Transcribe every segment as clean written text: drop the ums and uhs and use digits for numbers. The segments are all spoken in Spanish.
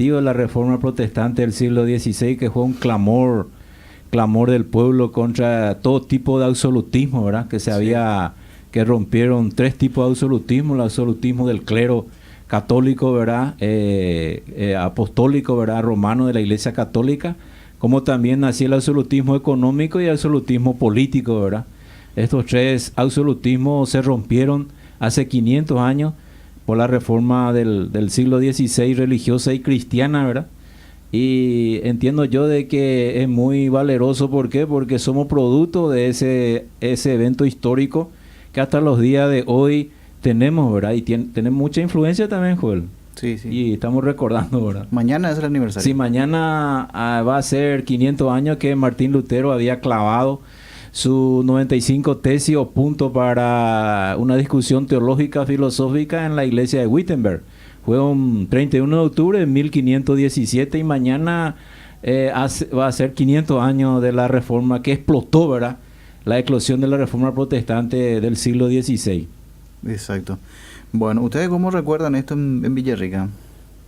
significativo de la Reforma Protestante del siglo XVI, que fue un clamor del pueblo contra todo tipo de absolutismo, ¿verdad? Que rompieron tres tipos de absolutismo: el absolutismo del clero católico, ¿verdad? Apostólico, ¿verdad? Romano, de la Iglesia Católica, como también así el absolutismo económico y el absolutismo político, ¿verdad? Estos tres absolutismos se rompieron hace 500 años por la reforma del siglo XVI, religiosa y cristiana, ¿verdad? Y entiendo yo de que es muy valeroso. ¿Por qué? Porque somos producto de ese evento histórico que hasta los días de hoy tenemos, ¿verdad? Y tenemos mucha influencia también, Joel. Sí, sí. Y estamos recordando, ¿verdad? Mañana es el aniversario. Sí, mañana va a ser 500 años que Martín Lutero había clavado su 95 tesis o punto para una discusión teológica filosófica en la iglesia de Wittenberg. Fue un 31 de octubre de 1517 y mañana va a ser 500 años de la reforma que explotó, ¿verdad? La eclosión de la reforma protestante del siglo XVI. Exacto. Bueno, ¿ustedes cómo recuerdan esto en Villarrica?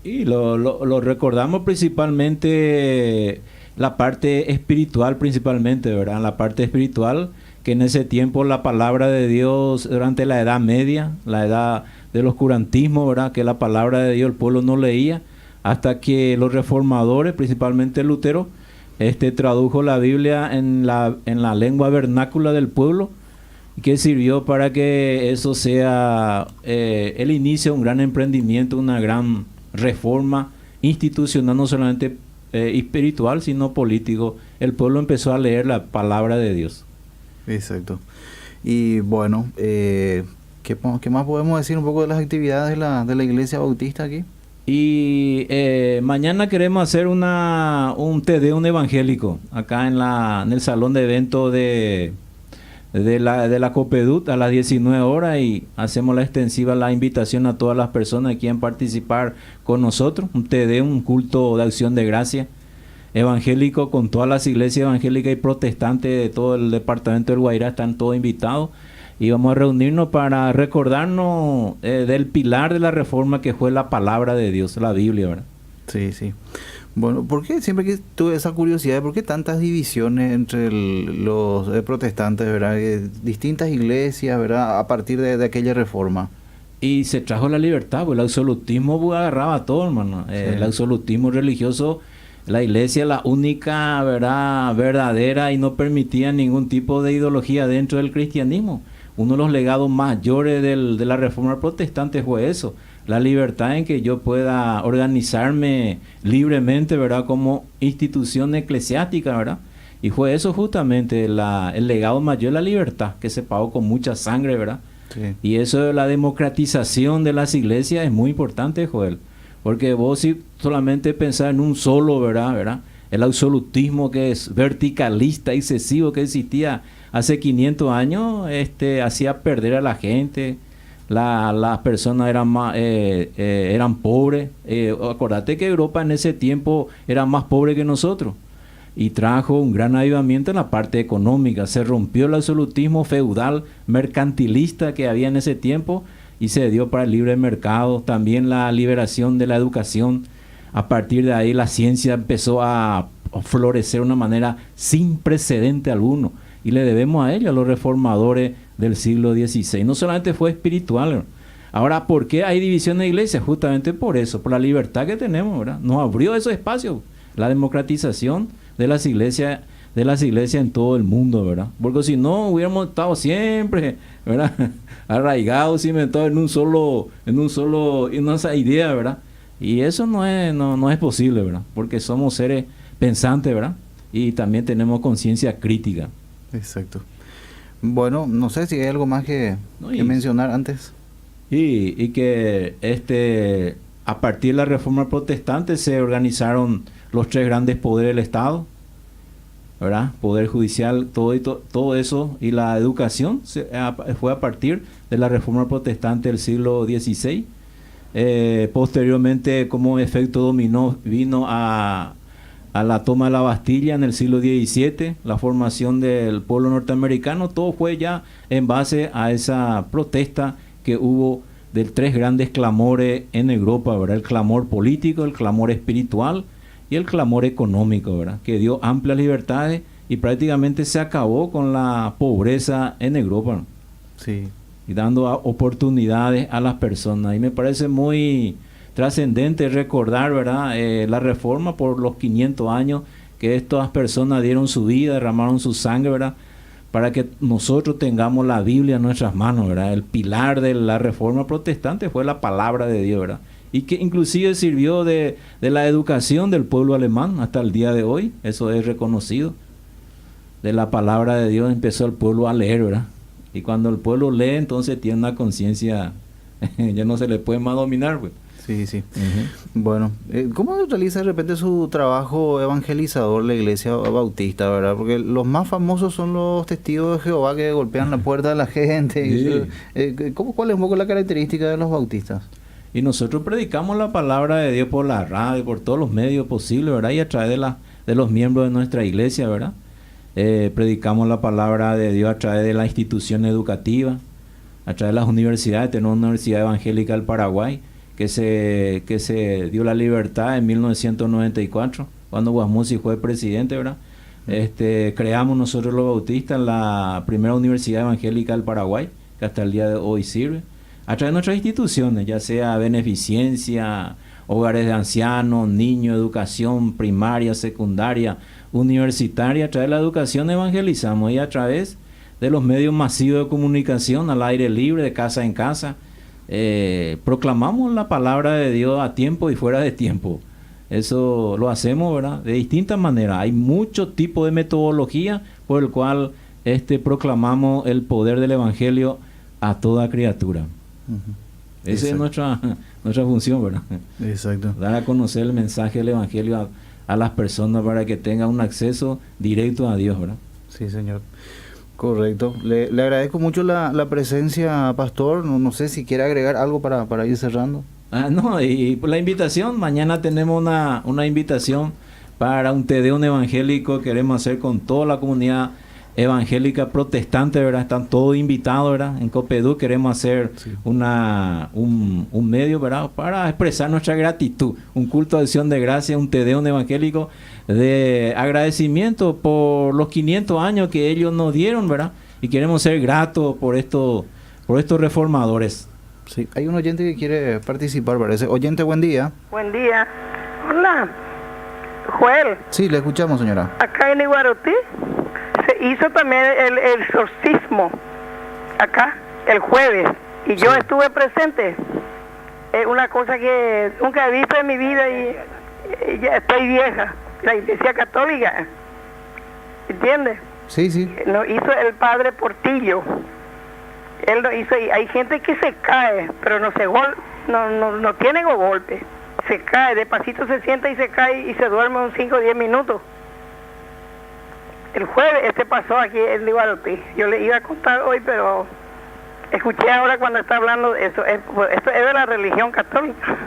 Y lo recordamos principalmente la parte espiritual, principalmente, ¿verdad? La parte espiritual, que en ese tiempo la palabra de Dios durante la Edad Media, la edad del oscurantismo, ¿verdad? Que la palabra de Dios el pueblo no leía, hasta que los reformadores, principalmente Lutero, tradujo la Biblia en la lengua vernácula del pueblo, que sirvió para que eso sea el inicio de un gran emprendimiento, una gran reforma institucional, no solamente espiritual, sino político. El pueblo empezó a leer la palabra de Dios. Exacto. Y bueno, ¿qué más podemos decir un poco de las actividades de la Iglesia Bautista aquí? Y mañana queremos hacer un Te Deum evangélico acá en el salón de eventos de la Copedut a las 19 horas, y hacemos la extensiva la invitación a todas las personas que quieran participar con nosotros. Un Te Deum, un culto de acción de gracia evangélico con todas las iglesias evangélicas y protestantes de todo el departamento del Guairá, están todos invitados, y vamos a reunirnos para recordarnos del pilar de la reforma, que fue la palabra de Dios, la Biblia, ¿verdad? Sí, sí. Bueno, ¿por qué siempre que tuve esa curiosidad, por qué tantas divisiones entre los protestantes, ¿verdad? Distintas iglesias, ¿verdad? A partir de aquella reforma. Y se trajo la libertad, pues el absolutismo agarraba a todo, hermano. Sí. El absolutismo religioso, la iglesia la única, ¿verdad?, verdadera, y no permitía ningún tipo de ideología dentro del cristianismo. Uno de los legados mayores de la reforma protestante fue eso, la libertad en que yo pueda organizarme libremente, ¿verdad?, como institución eclesiástica, ¿verdad? Y fue eso justamente el legado mayor, la libertad, que se pagó con mucha sangre, ¿verdad? Sí. Y eso de la democratización de las iglesias es muy importante, Joel, porque vos si solamente pensás en un solo, ¿verdad? El absolutismo que es verticalista, excesivo, que existía hace 500 años, hacía perder a la gente. Las personas eran pobres. Acordate que Europa en ese tiempo era más pobre que nosotros, y trajo un gran avivamiento en la parte económica. Se rompió el absolutismo feudal, mercantilista que había en ese tiempo, y se dio para el libre mercado. También la liberación de la educación. A partir de ahí la ciencia empezó a florecer de una manera sin precedente alguno, y le debemos a ello, a los reformadores del siglo XVI. No solamente fue espiritual. Ahora, ¿por qué hay división en la iglesia? Justamente por eso, por la libertad que tenemos, ¿verdad? Nos abrió esos espacios, la democratización de las iglesias en todo el mundo, ¿verdad? Porque si no, hubiéramos estado siempre, ¿verdad?, arraigados, cimentados en una idea, ¿verdad? Y eso no es posible, ¿verdad? Porque somos seres pensantes, ¿verdad? Y también tenemos conciencia crítica. Exacto. Bueno, no sé si hay algo más que mencionar antes. Y que a partir de la reforma protestante se organizaron los tres grandes poderes del Estado, ¿verdad? Poder judicial, todo eso, y la educación fue a partir de la reforma protestante del siglo XVI. Posteriormente, como efecto dominó, vino a la toma de la Bastilla en el siglo XVII, la formación del pueblo norteamericano. Todo fue ya en base a esa protesta que hubo de tres grandes clamores en Europa, ¿verdad? El clamor político, el clamor espiritual y el clamor económico, ¿verdad? Que dio amplias libertades y prácticamente se acabó con la pobreza en Europa, ¿no? Sí. Y dando oportunidades a las personas. Y me parece muy trascendente recordar, ¿verdad? La reforma por los 500 años que estas personas dieron su vida, derramaron su sangre, ¿verdad? Para que nosotros tengamos la Biblia en nuestras manos, ¿verdad? El pilar de la reforma protestante fue la palabra de Dios, ¿verdad? Y que inclusive sirvió de la educación del pueblo alemán hasta el día de hoy. Eso es reconocido. De la palabra de Dios empezó el pueblo a leer, ¿verdad? Y cuando el pueblo lee, entonces tiene una conciencia, ya no se le puede más dominar, pues. Sí, sí. Bueno, ¿cómo realiza de repente su trabajo evangelizador la iglesia bautista, verdad? Porque los más famosos son los testigos de Jehová que golpean la puerta de la gente. Sí. ¿Cuál es un poco la característica de los bautistas? Y nosotros predicamos la palabra de Dios por la radio, por todos los medios posibles, ¿verdad? Y a través de los miembros de nuestra iglesia, ¿verdad? Predicamos la palabra de Dios a través de la institución educativa, a través de las universidades. Tenemos una universidad evangélica del Paraguay que se dio la libertad en 1994, cuando Guasmusi fue presidente, ¿verdad? Creamos nosotros los bautistas la primera universidad evangélica del Paraguay, que hasta el día de hoy sirve, a través de nuestras instituciones, ya sea beneficencia, hogares de ancianos, niños, educación primaria, secundaria, universitaria. A través de la educación evangelizamos, y a través de los medios masivos de comunicación al aire libre, de casa en casa, proclamamos la palabra de Dios a tiempo y fuera de tiempo. Eso lo hacemos, ¿verdad? De distintas maneras. Hay muchos tipos de metodología por el cual proclamamos el poder del evangelio a toda criatura. Esa es nuestra función, ¿verdad? Exacto. Dar a conocer el mensaje del evangelio a las personas para que tengan un acceso directo a Dios, ¿verdad? Sí, señor. Correcto. Le agradezco mucho la presencia, pastor. No sé si quiere agregar algo para ir cerrando. No, y por la invitación, mañana tenemos una invitación para un Tedeum evangélico que queremos hacer con toda la comunidad evangélica protestante, ¿verdad? Están todos invitados, ¿verdad? En Copedú queremos hacer un medio, ¿verdad? Para expresar nuestra gratitud, un culto de acción de gracia, un Tedeum evangélico de agradecimiento por los 500 años que ellos nos dieron, ¿verdad? Y queremos ser gratos por estos reformadores. Sí, hay un oyente que quiere participar, parece. Oyente, buen día. Buen día. Hola, Joel. Sí, le escuchamos, señora. Acá en Iguarotí se hizo también el exorcismo, acá, el jueves, y yo estuve presente. Es una cosa que nunca he visto en mi vida y ya estoy vieja. La Iglesia Católica, ¿entiendes? Sí, sí. Lo hizo el padre Portillo. Él lo hizo, y hay gente que se cae, pero no tienen golpe. Se cae, despacito se sienta y se cae y se duerme unos 5 o 10 minutos. El jueves pasó aquí en Iguarotí. Yo le iba a contar hoy, pero escuché ahora cuando está hablando de eso. Esto es de la religión católica,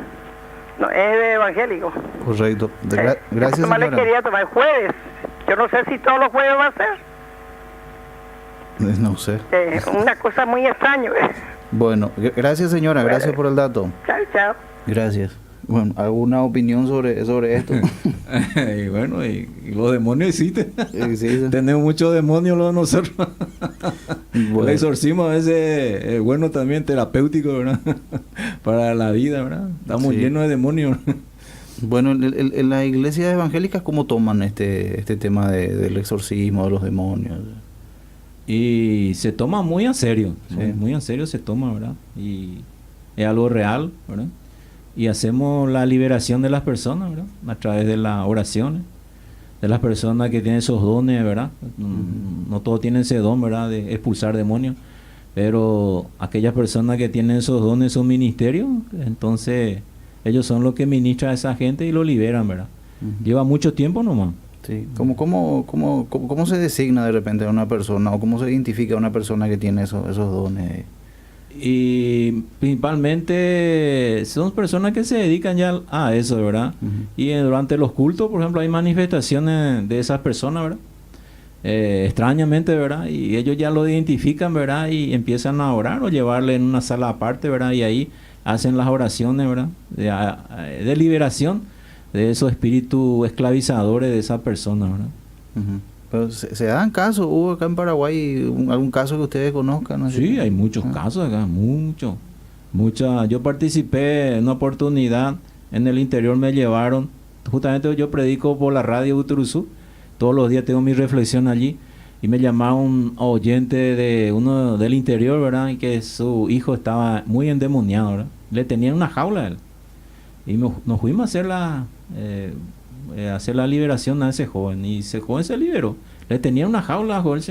no es de evangélico. Correcto. Gracias, señora. Le quería tomar el jueves. Yo no sé si todos los jueves va a ser. No sé. Una cosa muy extraña. Bueno, gracias, señora. Gracias por el dato. Chao, chao. Gracias. Bueno, ¿alguna opinión sobre esto? Y bueno, y los demonios existen. Sí. Tenemos muchos demonios los de nosotros. Bueno. El exorcismo a veces es bueno también, terapéutico, ¿verdad? Para la vida, ¿verdad? Estamos llenos de demonios. Bueno, en las iglesias evangélicas, ¿cómo toman este tema del exorcismo, de los demonios? Y se toma muy en serio, muy en serio se toma, ¿verdad? Y es algo real, ¿verdad? Y hacemos la liberación de las personas, ¿verdad? A través de las oraciones, de las personas que tienen esos dones, ¿verdad? No todos tienen ese don, ¿verdad? De expulsar demonios, pero aquellas personas que tienen esos dones, esos ministerios, entonces ellos son los que ministran a esa gente y lo liberan, ¿verdad? Lleva mucho tiempo nomás. Sí. ¿Cómo se designa de repente a una persona, o cómo se identifica a una persona que tiene esos dones? Y principalmente son personas que se dedican ya a eso, ¿verdad? Y durante los cultos, por ejemplo, hay manifestaciones de esas personas, ¿verdad? extrañamente, ¿verdad? Y ellos ya lo identifican, ¿verdad? Y empiezan a orar o llevarle en una sala aparte, ¿verdad? Y ahí hacen las oraciones, ¿verdad? De liberación de esos espíritus esclavizadores de esa persona, ¿verdad? Ujú. Pero se dan casos, hubo acá en Paraguay algún caso que ustedes conozcan, ¿no? Sí, hay muchos casos acá, muchos. Yo participé en una oportunidad en el interior, me llevaron, justamente yo predico por la radio Uturuzú, todos los días tengo mi reflexión allí, y me llamaron un oyente de uno del interior, ¿verdad? Y que su hijo estaba muy endemoniado, ¿verdad? Le tenían una jaula a él. Y nos fuimos a hacer la liberación a ese joven, y ese joven se liberó. Le tenía una jaula a joven,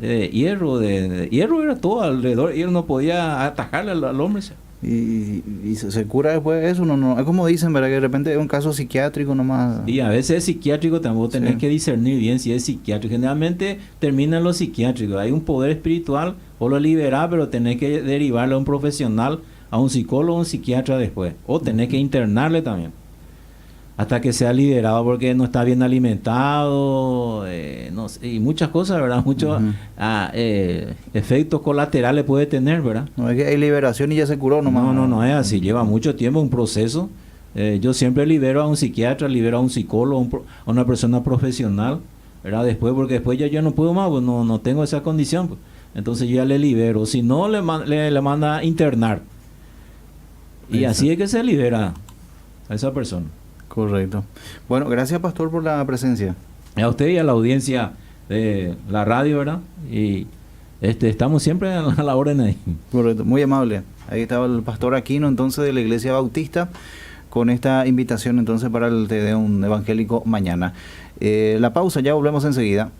de hierro, de hierro era todo alrededor, y él no podía atajarle al hombre. Y se cura después de eso, no, es como dicen, ¿verdad? Que de repente es un caso psiquiátrico nomás. Y a veces es psiquiátrico, tampoco tenés Sí. que discernir bien si es psiquiátrico. Generalmente termina en lo psiquiátrico, hay un poder espiritual, o lo liberás, pero tenés que derivarle a un profesional, a un psicólogo o un psiquiatra después, o tenés que internarle también hasta que sea liberado, porque no está bien alimentado, no sé, y muchas cosas, ¿verdad? Muchos efectos colaterales puede tener, ¿verdad? No es que hay liberación y ya se curó nomás. No es así, lleva mucho tiempo, un proceso. Yo siempre libero a un psiquiatra, libero a un psicólogo, a una persona profesional, ¿verdad? Después, porque después ya yo no puedo más, pues no tengo esa condición, pues. Entonces yo ya le libero, si no le manda a internar. Y Exacto. así es que se libera a esa persona. Correcto. Bueno, gracias, pastor, por la presencia. A usted y a la audiencia de la radio, ¿verdad? Y estamos siempre a la orden ahí. Correcto, muy amable. Ahí estaba el pastor Aquino, entonces, de la Iglesia Bautista, con esta invitación entonces para el Te Deum evangélico mañana. La pausa, ya volvemos enseguida.